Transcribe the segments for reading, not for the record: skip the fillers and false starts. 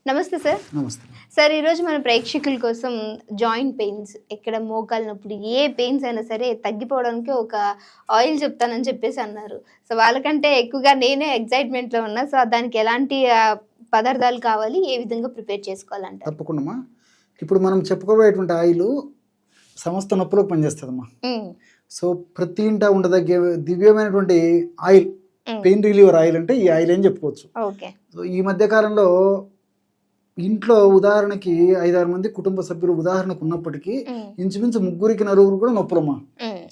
నమస్తే సార్. నమస్తే. సార్ ఈరోజు మన ప్రేక్షకుల కోసం జాయింట్ పెయిన్స్, ఎక్కడ మోకాలు నొప్పులు, ఏ పెయిన్స్ అయినా సరే తగ్గిపోవడానికి ఒక ఆయిల్ చెప్తానని చెప్పేసి అన్నారు. సో వాళ్ళకంటే ఎక్కువగా నేనే ఎక్సైట్మెంట్‌లో ఉన్నా. సో దానికి ఎలాంటి పదార్థాలు కావాలి, ఏ విధంగా ప్రిపేర్ చేసుకోవాలంటారు? తప్పకుండా. ఇప్పుడు మనం చెప్పుకోబోయేటువంటి ఆయిల్ సమస్త నొప్పులకు పనిచేస్తుందమ్మా. సో ప్రతి ఇంట ఉండదగ్గే దివ్యమైనటువంటి ఆయిల్, పెయిన్ రిలీవర్ ఆయిల్ అంటే ఈ ఆయిల్ అని చెప్పుకోవచ్చు. ఓకే. సో ఈ మధ్య కాలంలో ఇంట్లో ఉదాహరణకి 5-6 మంది కుటుంబ సభ్యులు ఉదాహరణకు ఉన్నప్పటికీ ఇంచుమించు 3-4 కూడా నొప్పులమ్మా.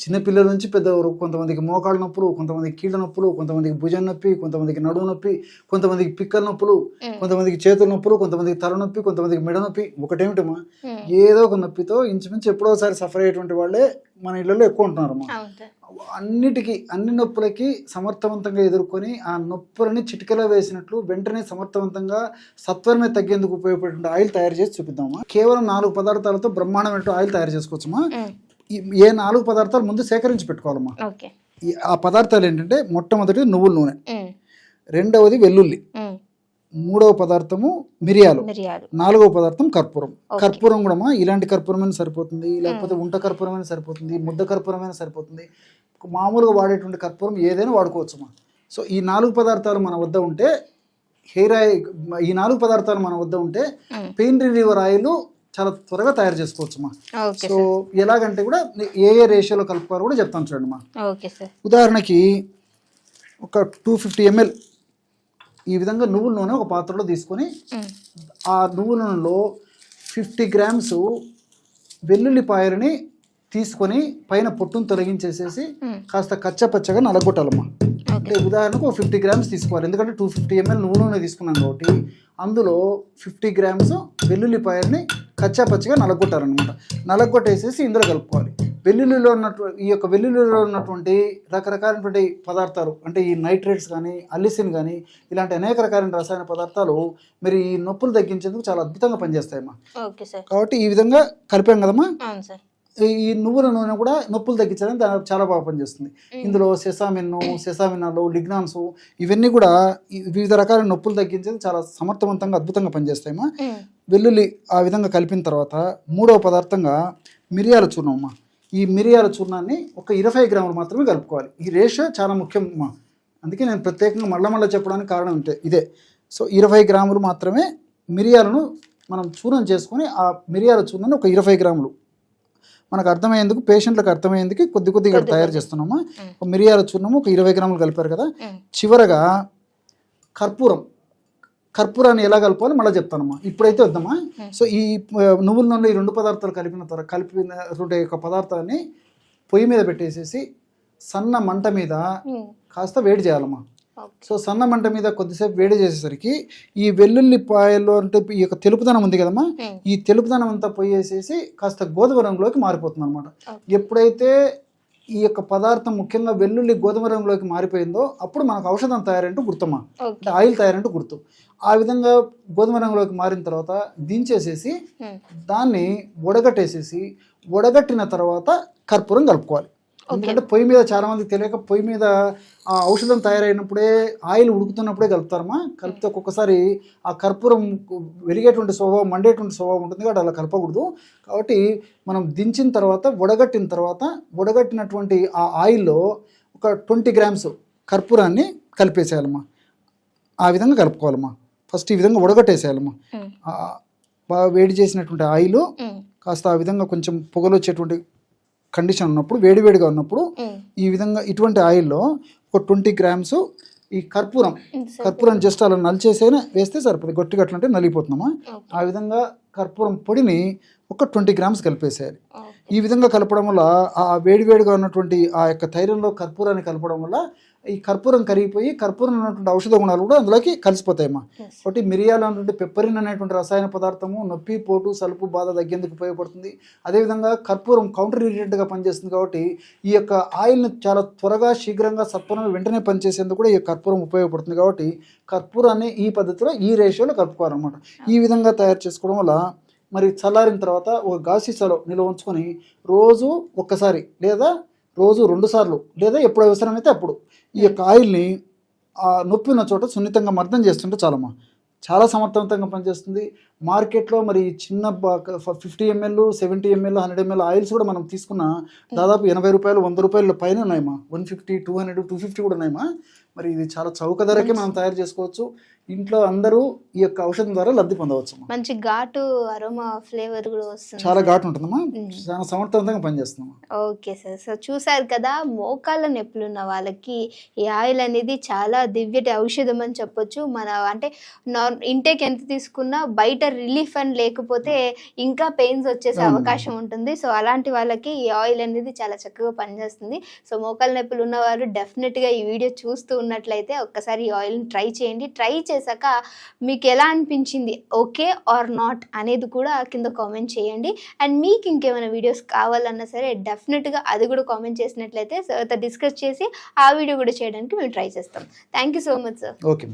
చిన్నపిల్లల నుంచి పెద్దవారు, కొంతమందికి మోకాళ్ళ నొప్పులు, కొంతమందికి కీళ్ళ నొప్పులు, కొంతమందికి భుజం నొప్పి, కొంతమందికి నడుము నొప్పి, కొంతమందికి పిక్కల నొప్పులు, కొంతమందికి చేతుల నొప్పులు, కొంతమందికి తల నొప్పి, కొంతమందికి మెడ నొప్పి. ఒకటేమిటమ్మా, ఏదో ఒక నొప్పితో ఇంచుమించు ఎప్పుడోసారి సఫర్ అయ్యేటువంటి వాళ్ళే మన ఇళ్లలో ఎక్కువ ఉంటున్నారమ్మా. అన్ని నొప్పులకి సమర్థవంతంగా ఎదుర్కొని ఆ నొప్పులని చిటికలో వేసినట్లు వెంటనే సమర్థవంతంగా సత్వరమే తగ్గేందుకు ఉపయోగపడే ఆయిల్ తయారు చేసి చూపిద్దామా. కేవలం 4 పదార్థాలతో బ్రహ్మాండమైన ఆయిల్ తయారు చేసుకోవచ్చమ్మా. ఏ 4 పదార్థాలు ముందు సేకరించి పెట్టుకోవాలమ్మా. ఆ పదార్థాలు ఏంటంటే, మొట్టమొదటి నువ్వుల నూనె, రెండవది వెల్లుల్లి, మూడవ పదార్థము మిరియాలు, నాలుగవ పదార్థం కర్పూరం. కర్పూరం కూడా ఇలాంటి కర్పూరమైనా సరిపోతుంది, లేకపోతే ఉంట కర్పూరమైనా సరిపోతుంది, ముద్ద కర్పూరమైనా సరిపోతుంది. మామూలుగా వాడేటువంటి కర్పూరం ఏదైనా వాడుకోవచ్చుమా. సో ఈ 4 పదార్థాలు మన వద్ద ఉంటే ఈ 4 పదార్థాలు మన వద్ద ఉంటే పెయిన్ రిలీవర్ ఆయిల్ చాలా త్వరగా తయారు చేసుకోవచ్చుమా. సో ఎలాగంటే కూడా ఏ రేషియోలో కలుపుకోవాలో కూడా చెప్తాను చూడండి మా. ఉదాహరణకి ఒక 250 ml ఈ విధంగా నువ్వుల నూనె ఒక పాత్రలో తీసుకొని ఆ నువ్వుల నూనెలో 50 grams వెల్లుల్లిపాయలని తీసుకొని పైన పొట్టును తొలగించేసేసి కాస్త కచ్చపచ్చగా నలగొట్టాలమ్మా. అంటే ఉదాహరణకు 50 grams తీసుకోవాలి, ఎందుకంటే 250 ml నువ్వుల నూనె తీసుకున్నాం కాబట్టి అందులో 50 grams వెల్లుల్లిపాయలని కచ్చాపచ్చగా నలగొట్టాలన్నమాట. నలగొట్టేసేసి ఇందులో కలుపుకోవాలి. వెల్లుల్లిలో ఉన్నటువంటి రకరకాలైనటువంటి పదార్థాలు, అంటే ఈ నైట్రేట్స్ కానీ, అల్లిసిన్ కానీ, ఇలాంటి అనేక రకాలైన రసాయన పదార్థాలు మరి ఈ నొప్పులు తగ్గించేందుకు చాలా అద్భుతంగా పనిచేస్తాయమ్మా. కాబట్టి ఈ విధంగా కలిపాం కదమ్మా. ఈ నువ్వుల నూనె కూడా నొప్పులు తగ్గించడానికి చాలా బాగా పనిచేస్తుంది. ఇందులో సెసామినాలు, లిగ్నాన్స్ ఇవన్నీ కూడా వివిధ రకాల నొప్పులు తగ్గించేది చాలా సమర్థవంతంగా అద్భుతంగా పనిచేస్తాయమ్మా. వెల్లుల్లి ఆ విధంగా కలిపిన తర్వాత మూడవ పదార్థంగా మిరియాల చూర్ణం అమ్మా. ఈ మిరియాల చూర్ణాన్ని ఒక 20 grams మాత్రమే కలుపుకోవాలి. ఈ రేషియో చాలా ముఖ్యం అమ్మా. అందుకే నేను ప్రత్యేకంగా మళ్ళా చెప్పడానికి కారణం ఇదే. సో 20 grams మాత్రమే మిరియాలను మనం చూర్ణం చేసుకొని ఆ మిరియాల చూర్ణాన్ని ఒక 20 grams మనకు అర్థమయ్యేందుకు, పేషెంట్లకు అర్థమయ్యేందుకు కొద్దిగా తయారు చేస్తున్నాము. ఒక మిరియాల చూర్ణము ఒక 20 grams కలిపారు కదా. చివరగా కర్పూరాన్ని ఎలా కలపాలో మళ్ళీ చెప్తానమ్మా. ఇప్పుడైతే వద్దామా. సో ఈ నువ్వుల నూనె ఈ 2 పదార్థాలు కలిపిన యొక్క పదార్థాన్ని పొయ్యి మీద పెట్టేసేసి సన్న మంట మీద కాస్త వేడి చేయాలమ్మా. సో సన్న మంట మీద కొద్దిసేపు వేడి చేసేసరికి ఈ వెల్లుల్లిపాయల్లో అంటే ఈ యొక్క తెలుపుదనం ఉంది కదమ్మా, ఈ తెలుపుదనం అంతా పోయేసేసి కాస్త గోధుమ రంగులోకి మారిపోతుంది అనమాట. ఎప్పుడైతే ఈ యొక్క పదార్థం ముఖ్యంగా వెల్లుల్లి గోధుమ రంగులోకి మారిపోయిందో అప్పుడు మనకు ఔషధం తయారంటూ గుర్తమ్మా, అంటే ఆయిల్ తయారంటూ గుర్తు. ఆ విధంగా గోధుమ రంగులోకి మారిన తర్వాత దించేసేసి దాన్ని వడగట్టిన తర్వాత కర్పూరం కలుపుకోవాలి. ఎందుకంటే పొయ్యి మీద చాలా మందికి తెలియక పొయ్యి మీద ఆ ఔషధం తయారైనప్పుడే ఆయిల్ ఉడుకుతున్నప్పుడే కలుపుతారమ్మా. కలిపితే ఒక్కొక్కసారి ఆ కర్పూరం వెలిగేటువంటి స్వభావం, మండేటువంటి స్వభావం ఉంటుంది కాబట్టి అలా కలపకూడదు. కాబట్టి మనం దించిన తర్వాత వడగట్టినటువంటి ఆ ఆయిల్లో ఒక 20 grams కర్పూరాన్ని కలిపేసేయాలమ్మా. ఆ విధంగా కలుపుకోవాలమ్మా. ఫస్ట్ ఈ విధంగా వడగట్టేసేయాలమ్మా. బాగా వేడి చేసినటువంటి ఆయిల్ కాస్త ఆ విధంగా కొంచెం పొగలు వచ్చేటువంటి కండిషన్ ఉన్నప్పుడు, వేడివేడిగా ఉన్నప్పుడు ఈ విధంగా ఇటువంటి ఆయిల్లో ఒక 20 grams ఈ కర్పూరం జస్ట్ అలా నలిచేసైనా వేస్తే సరిపోతుంది. గట్టిగా అట్లంటే నలిగిపోతుందమ్మా. ఆ విధంగా కర్పూరం పొడిని ఒక 20 grams కలిపేసేయాలి. ఈ విధంగా కలపడం వల్ల ఆ వేడివేడిగా ఉన్నటువంటి ఆ యొక్క తైలంలో కర్పూరాన్ని కలపడం వల్ల ఈ కర్పూరం కరిగిపోయి కర్పూరం ఉన్నటువంటి ఔషధ గుణాలు కూడా అందులోకి కలిసిపోతాయమ్మా. కాబట్టి మిరియాలు అనేటువంటి పెప్పరిన్ అనేటువంటి రసాయన పదార్థము నొప్పి, పోటు, సలుపు, బాధ తగ్గేందుకు ఉపయోగపడుతుంది. అదేవిధంగా కర్పూరం కౌంటర్ ఇరిటెంట్గా పనిచేస్తుంది. కాబట్టి ఈ యొక్క ఆయిల్ని చాలా త్వరగా, శీఘ్రంగా, సత్వరంగా వెంటనే పనిచేసేందుకు కూడా ఈ కర్పూరం ఉపయోగపడుతుంది. కాబట్టి కర్పూరాన్ని ఈ పద్ధతిలో, ఈ రేషియోలో కలుపుకోవాలన్నమాట. ఈ విధంగా తయారు చేసుకోవడం వల్ల మరి చల్లారిన తర్వాత ఒక గాజు సీసాలో నిల్వ ఉంచుకొని రోజు ఒక్కసారి లేదా రోజు 2 సార్లు లేదా ఎప్పుడు అవసరమైతే అప్పుడు ఈ యొక్క ఆయిల్ని ఆ నొప్పి ఉన్న చోట సున్నితంగా మర్దన చేస్తుంటే చాలమ్మా. చాలా సమర్థవంతంగా పనిచేస్తుంది. మార్కెట్లో మరి చిన్న 50 ml 70 ml 100 ml ఆయిల్స్ కూడా మనం తీసుకున్న దాదాపు 80 రూపాయలు 100 రూపాయల పైన ఉన్నాయమ్మా. 150 200 250 కూడా ఉన్నాయమ్మా. మరి ఇది చాలా చౌక ధరకే మనం తయారు చేసుకోవచ్చు. ఇంట్లో అందరూ ఈ యొక్క ఔషధం ద్వారా లబ్ధి పొందవచ్చు. మంచి ఘాటు అరోమా ఫ్లేవర్ కూడా వస్తుంది. చాలా ఘాటు ఉంటుందమ్మా. చాలా సమర్థవంతంగా పనిచేస్తుందమ్మా. Okay sir. సో చూసారు కదా, మోకాళ్ళ నొప్పులు ఉన్న వాళ్ళకి ఈ ఆయిల్ అనేది చాలా దివ్యటి ఔషధం అని చెప్పొచ్చు. మన అంటే ఇంటేక్ ఎంత తీసుకున్నా బయట రిలీఫ్ అని లేకపోతే ఇంకా పెయిన్స్ వచ్చేసే అవకాశం ఉంటుంది. సో అలాంటి వాళ్ళకి ఈ ఆయిల్ అనేది చాలా చక్కగా పనిచేస్తుంది. సో మోకాళ్ళ నొప్పులు ఉన్నవారు డెఫినెట్గా ఈ వీడియో చూస్తూ ఉన్నట్లయితే ఒక్కసారి ఈ ఆయిల్ని ట్రై చేయండి. ట్రై చేశాక మీకు ఎలా అనిపించింది, ఓకే ఆర్ నాట్ అనేది కూడా కింద కామెంట్ చేయండి. అండ్ మీకు ఇంకేమైనా వీడియోస్ కావాలన్నా సరే డెఫినెట్గా అది కూడా కామెంట్ చేసినట్లయితే సార్తో డిస్కస్ చేసి ఆ వీడియో కూడా చేయడానికి మేము ట్రై చేస్తాం. Thank you so much sir. Okay.